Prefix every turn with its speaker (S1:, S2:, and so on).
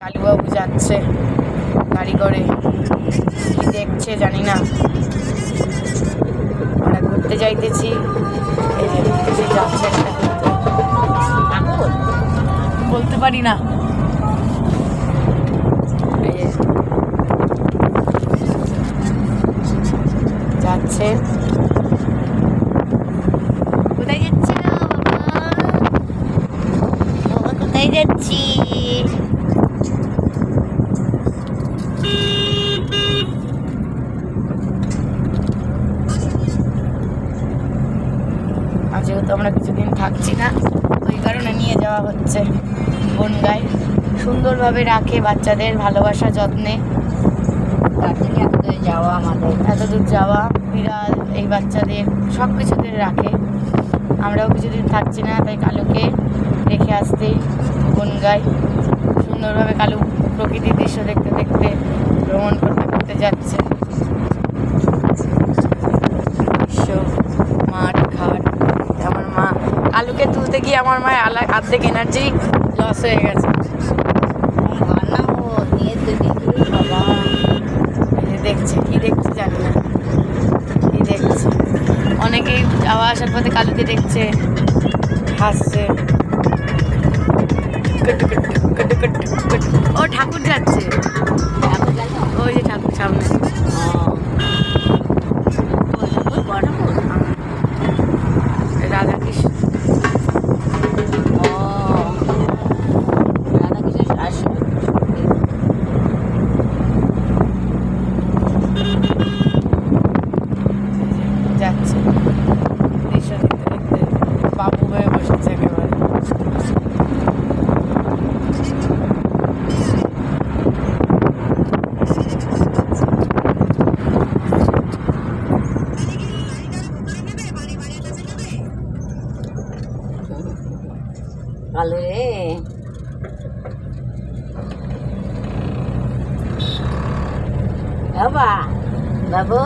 S1: কালুবাবু যাচ্ছে গাড়ি করে, কি দেখছে জানি না। আমরা ঘুরতে যাইতেছি, এই যে যাচ্ছে একটা, বলতে পারি না। এই যে যাচ্ছে। কোথায় যাচ্ছে বাবা? কোথায় যাচ্ছি? যেহেতু আমরা কিছুদিন থাকছি না, ওই কারণে নিয়ে যাওয়া হচ্ছে বনগাঁয়। সুন্দরভাবে রাখে বাচ্চাদের, ভালোবাসা যত্নে। তার জন্য এতদূর যাওয়া, আমাদের এতদূর যাওয়া, বিড়াল এই বাচ্চাদের সব কিছুদের রাখে। আমরাও কিছুদিন থাকছি না, তাই কালুকে রেখে আসতেই বনগাঁয় সুন্দরভাবে কালু প্রকৃতির দৃশ্য দেখতে দেখতে ভ্রমণ করতে করতে যাচ্ছে। মাঠ ঘাট, আমার মা কালুকে তুলতে গিয়ে আমার মায়ের অর্ধেক এনার্জি লস হয়ে গেছে। দেখছে কি দেখছে জানি না, কি দেখছে। অনেকেই যাওয়া আসার পথে কালুকে দেখছে, হাসছে। ও ঠাকুর যাচ্ছে, ওই যে ঠাকুর সামনে। রাধাকৃষ্ণ, যাচ্ছে দৃশ্য দেখতে দেখতে বাবু হয়ে বসেছে একেবারে।
S2: কালো রে বাবা, বাবু